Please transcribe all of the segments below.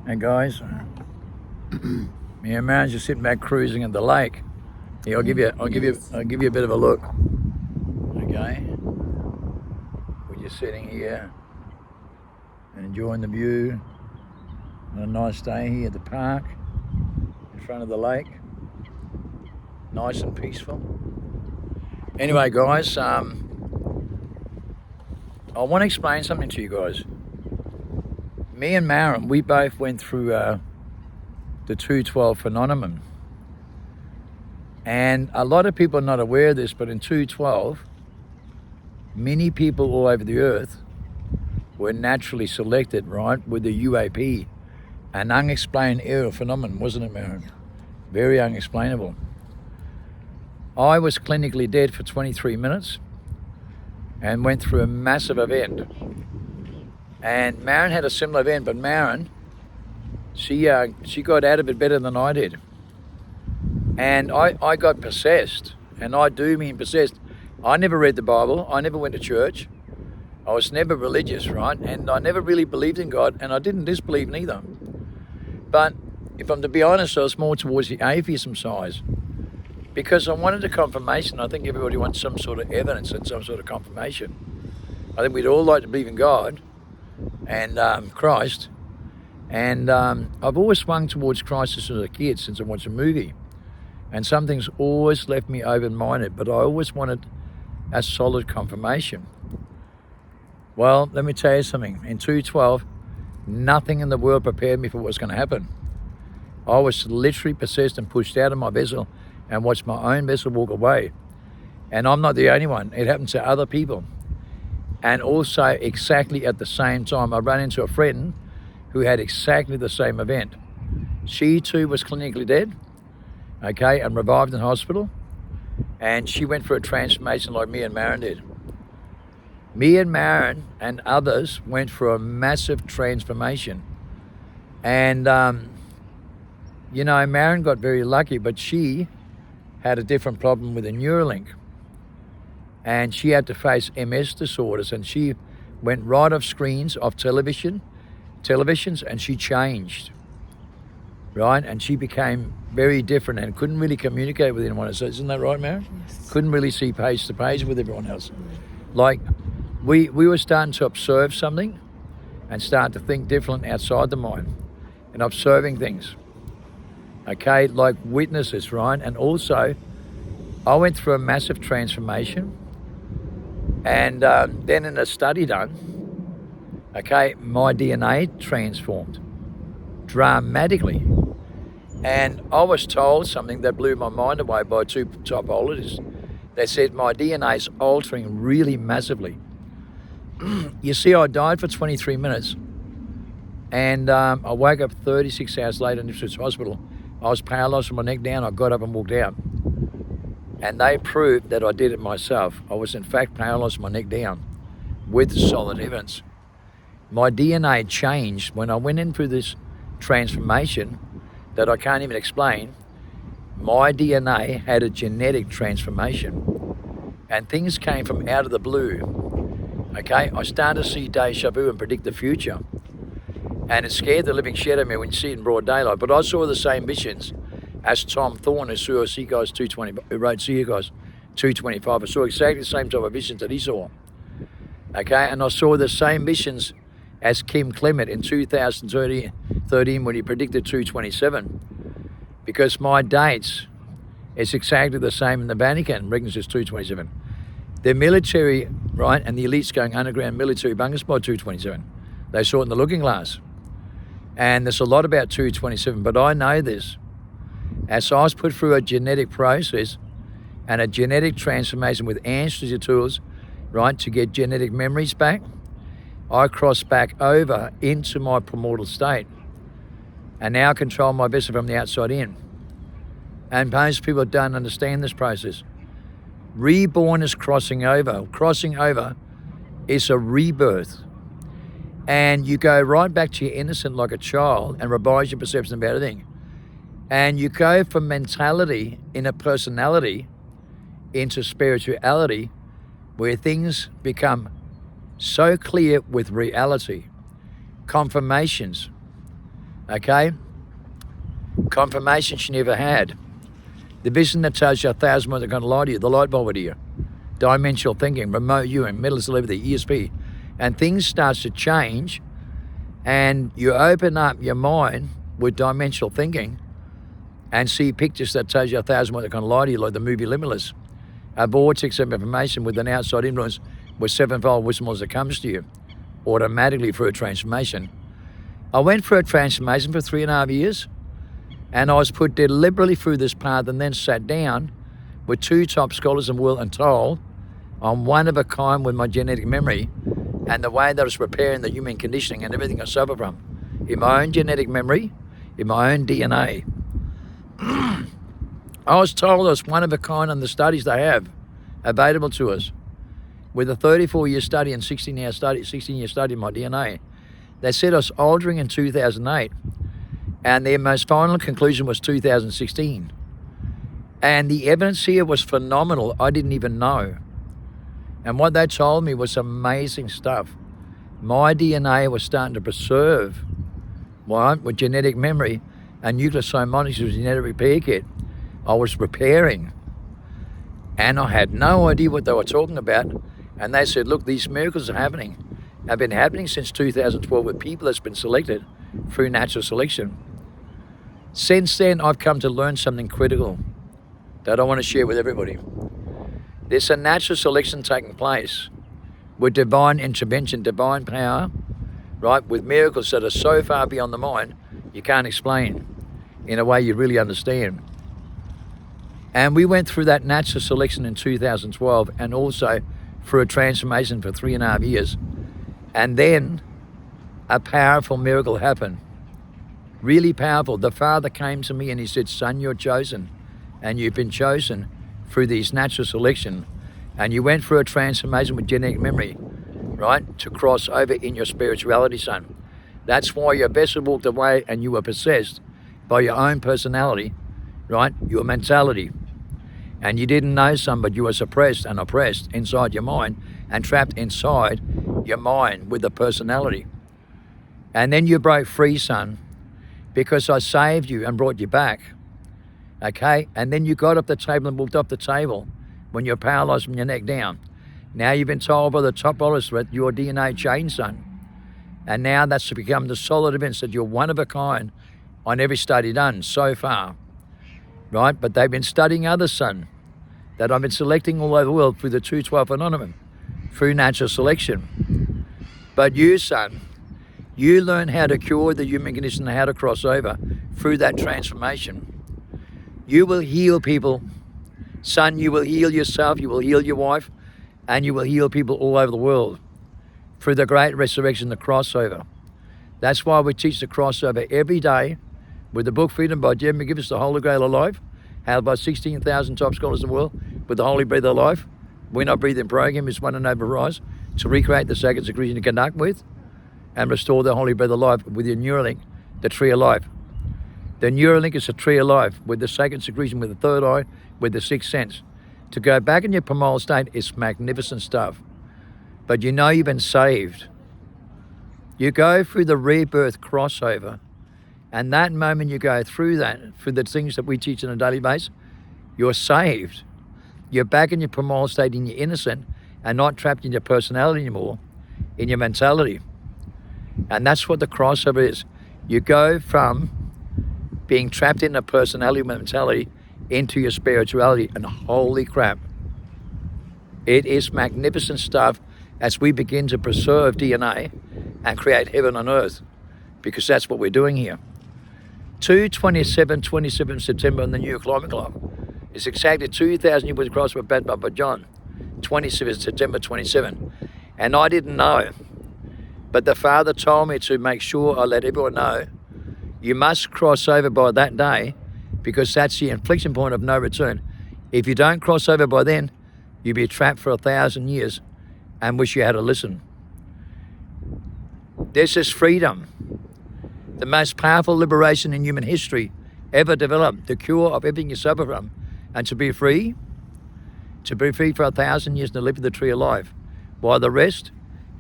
Hey guys, me and Maren's just sitting back cruising at the lake. Here, I'll give you a bit of a look. Okay, we're just sitting here and enjoying the view on a nice day here at the park in front of the lake. Nice and peaceful. Anyway, guys, I want to explain something to you guys. Me and Maren, we both went through the 212 phenomenon. And a lot of people are not aware of this, but in 212, many people all over the earth were naturally selected, right, with the UAP, an unexplained aerial phenomenon, wasn't it, Maren? Very unexplainable. I was clinically dead for 23 minutes and went through a massive event. And Maren had a similar event, but Maren, she got out of it better than I did. And I got possessed, and I do mean possessed. I never read the Bible, I never went to church, I was never religious, right? And I never really believed in God, and I didn't disbelieve neither. But if I'm to be honest, I was more towards the atheism side, because I wanted a confirmation. I think everybody wants some sort of evidence and some sort of confirmation. I think we'd all like to believe in God and Christ, and I've always swung towards Christ as a kid since I watched a movie, and some things always left me open-minded, but I always wanted a solid confirmation. Well, let me tell you something. In 212, nothing in the world prepared me for what was going to happen. I was literally possessed and pushed out of my vessel and watched my own vessel walk away. And I'm not the only one. It happened to other people. And also, exactly at the same time, I ran into a friend who had exactly the same event. She too was clinically dead, okay, and revived in hospital. And she went for a transformation like me and Maren did. Me and Maren and others went for a massive transformation. And, you know, Maren got very lucky, but she had a different problem with a Neuralink. And she had to face MS disorders, and she went right off screens, off televisions, and she changed, right? And she became very different and couldn't really communicate with anyone else. Isn't that right, Maren? Yes. Couldn't really see page to page with everyone else. Like, we were starting to observe something and start to think different outside the mind and observing things, okay, like witnesses, right? And also, I went through a massive transformation. And then in a study done, okay, my DNA transformed dramatically. And I was told something that blew my mind away by two topologists. They said my DNA is altering really massively. You see, I died for 23 minutes, and I woke up 36 hours later in Ipswich Hospital. I was paralysed from my neck down. I got up and walked out. And they proved that I did it myself. I was in fact paralysed from my neck down with solid evidence. My DNA changed when I went in through this transformation that I can't even explain. My DNA had a genetic transformation, and things came from out of the blue. Okay, I started to see deja vu and predict the future, and it scared the living shit out of me when you see it in broad daylight. But I saw the same visions as Tom Thorne, who saw Seaguys 220, who wrote Seaguys 225. I saw exactly the same type of visions that he saw. Okay, and I saw the same visions as Kim Clement in 2013 when he predicted 227. Because my dates is exactly the same in the Vatican, Regnus is 227. The military, right, and the elites going underground military bunkers by 227. They saw it in the looking glass. And there's a lot about 227, but I know this. As I was put through a genetic process and a genetic transformation with ancestry tools, right, to get genetic memories back, I crossed back over into my primordial state and now control my vessel from the outside in. And most people don't understand this process. Reborn is crossing over. Crossing over is a rebirth. And you go right back to your innocent like a child and revise your perception about everything. And you go from mentality in a personality into spirituality, where things become so clear with reality, confirmations, Okay? Confirmation she never had. The vision that tells you 1,000 months are going to lie to you, the light bulb idea. Dimensional thinking, remote viewing, mental telepathy, ESP. And things start to change, and you open up your mind with dimensional thinking and see pictures that tells you 1,000 months are going to lie to you, like the movie Limitless. A vortex of information with an outside influence with sevenfold wisdom as it comes to you, automatically through a transformation. I went through a transformation for 3.5 years, and I was put deliberately through this path and then sat down with 2 top scholars in the world and told I'm one of a kind with my genetic memory and the way that I was preparing the human conditioning and everything I suffer from. In my own genetic memory, in my own DNA. I was told I was one of a kind in the studies they have available to us. With a 34-year study and 16-year study in my DNA, they said I was altering in 2008, and their most final conclusion was 2016. And the evidence here was phenomenal. I didn't even know. And what they told me was amazing stuff. My DNA was starting to preserve, right, with genetic memory and nucleosome monitoring genetic repair kit. I was preparing, and I had no idea what they were talking about. And they said, look, these miracles are happening. Have been happening since 2012 with people that's been selected through natural selection. Since then, I've come to learn something critical that I want to share with everybody. There's a natural selection taking place with divine intervention, divine power, right, with miracles that are so far beyond the mind, you can't explain in a way you really understand. And we went through that natural selection in 2012 and also through a transformation for 3.5 years. And then a powerful miracle happened. Really powerful. The Father came to me and he said, son, you're chosen. And you've been chosen through this natural selection. And you went through a transformation with genetic memory, right, to cross over in your spirituality, son. That's why your vessel walked away and you were possessed by your own personality, right, your mentality. And you didn't know some, but you were suppressed and oppressed inside your mind and trapped inside your mind with the personality. And then you broke free, son, because I saved you and brought you back. Okay? And then you got up the table and walked up the table when you're paralyzed from your neck down. Now you've been told by the top rollers that your DNA changed, son. And now that's become the solid evidence that you're one of a kind on every study done so far. Right? But they've been studying others, son, that I've been selecting all over the world through the 212 phenomenon, through natural selection. But you, son, you learn how to cure the human condition and how to cross over through that transformation. You will heal people. Son, you will heal yourself, you will heal your wife, and you will heal people all over the world through the great resurrection, the crossover. That's why we teach the crossover every day with the book Freedom by Jim McGivis, the Holy Grail of Life, held by 16,000 top scholars in the world with the Holy Breath of Life. We're Not Breathing program is one and overrise to recreate the sacred secretion to connect with and restore the Holy Breath of Life with your Neuralink, the Tree of Life. The Neuralink is a tree of life with the sacred secretion, with the third eye, with the sixth sense. To go back in your primal state is magnificent stuff. But you know you've been saved. You go through the rebirth crossover, and that moment you go through that, through the things that we teach on a daily basis, you're saved. You're back in your primal state, in your innocent, and not trapped in your personality anymore, in your mentality. And that's what the crossover is. You go from being trapped in a personality mentality into your spirituality, and holy crap, it is magnificent stuff as we begin to preserve DNA and create heaven on earth, because that's what we're doing here. 27 September on the New Climate Clock. It's exactly 2,000 years across with Bad Papa John, 27 September 27. And I didn't know, but the Father told me to make sure I let everyone know you must cross over by that day, because that's the inflection point of no return. If you don't cross over by then, you'll be trapped for 1,000 years and wish you had to listen. This is freedom, the most powerful liberation in human history ever developed, the cure of everything you suffer from. And to be free for 1,000 years and to live in the tree of life, while the rest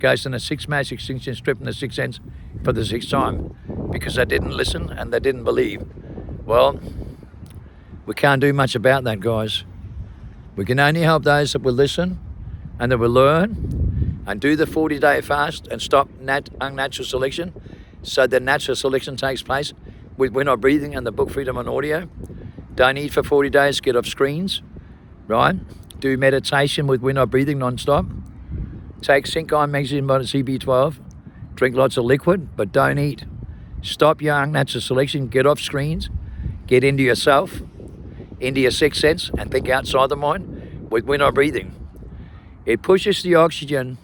goes in the sixth mass extinction strip in the sixth sense for the sixth time because they didn't listen and they didn't believe. Well, we can't do much about that, guys. We can only help those that will listen and that will learn and do the 40-day fast and stop unnatural selection so that natural selection takes place. We're not breathing and the book Freedom on Audio. Don't eat for 40 days, get off screens, right? Do meditation with We're Not Breathing non-stop. Take zinc, iron, magnesium, vitamin C, B12. Drink lots of liquid, but don't eat. Stop your unnatural selection, get off screens, get into yourself, into your sixth sense, and think outside the mind with We're Not Breathing. It pushes the oxygen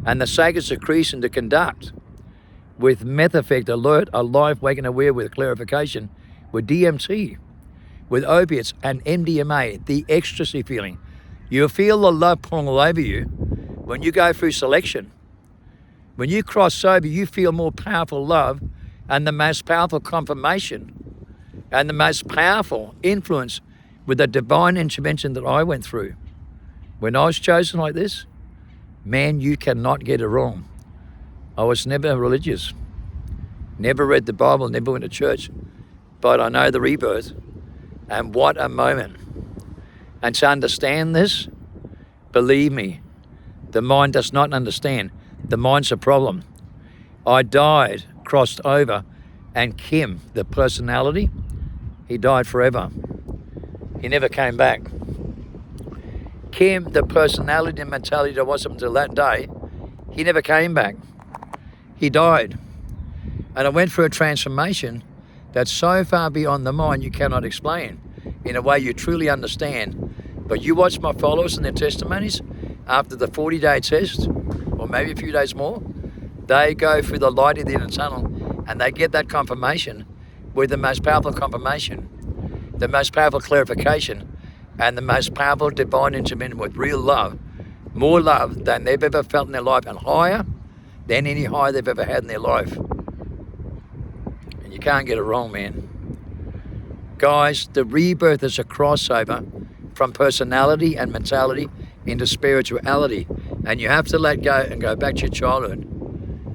and the sacred secretion to conduct with meth effect, alert, alive, waking, aware, with clarification, with DMT, with opiates and MDMA, the ecstasy feeling. You'll feel the love pulling all over you when you go through selection. When you cross over, you feel more powerful love and the most powerful confirmation and the most powerful influence with the divine intervention that I went through. When I was chosen like this, man, you cannot get it wrong. I was never religious, never read the Bible, never went to church, but I know the rebirth, and what a moment. And to understand this, believe me, the mind does not understand. The mind's a problem. I died, crossed over, and Kim, the personality, he died forever. He never came back. Kim, the personality and mentality that was up until that day, he never came back. He died. And I went through a transformation that's so far beyond the mind you cannot explain in a way you truly understand. But you watch my followers and their testimonies after the 40-day test, or maybe a few days more, they go through the light at the end of the tunnel and they get that confirmation with the most powerful confirmation, the most powerful clarification, and the most powerful divine intervention with real love, more love than they've ever felt in their life and higher than any high they've ever had in their life. And you can't get it wrong, man. Guys, the rebirth is a crossover from personality and mentality into spirituality. And you have to let go and go back to your childhood.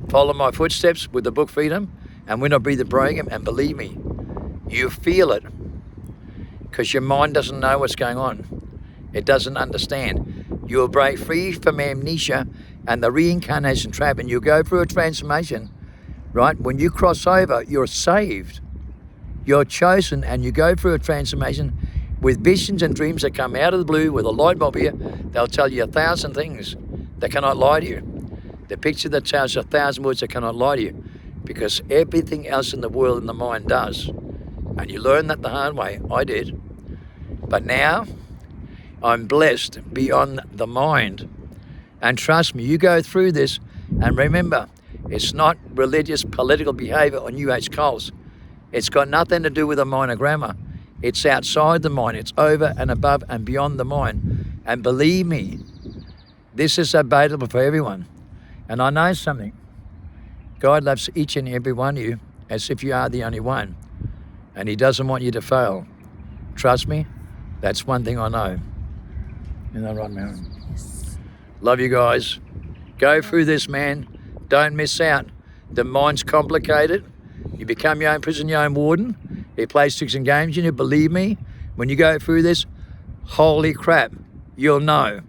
Follow my footsteps with the book Freedom and We're Not Breathing program, and believe me, you feel it because your mind doesn't know what's going on. It doesn't understand. You'll break free from amnesia and the reincarnation trap, and you'll go through a transformation, right? When you cross over, you're saved. You're chosen, and you go through a transformation with visions and dreams that come out of the blue with a light bulb here. They'll tell you 1,000 things that cannot lie to you. The picture that tells you 1,000 words that cannot lie to you, because everything else in the world and the mind does. And you learn that the hard way. I did. But now, I'm blessed beyond the mind. And trust me, you go through this, and remember, it's not religious, political behavior or New Age cults. It's got nothing to do with the mind or grammar. It's outside the mind. It's over and above and beyond the mind. And believe me, this is available for everyone. And I know something. God loves each and every one of you as if you are the only one. And he doesn't want you to fail. Trust me, that's one thing I know. Isn't that right, Marilyn? Yes. Love you guys. Go through this, man. Don't miss out. The mind's complicated. You become your own prison, your own warden. He plays tricks and games in you. Believe me, when you go through this, holy crap, you'll know.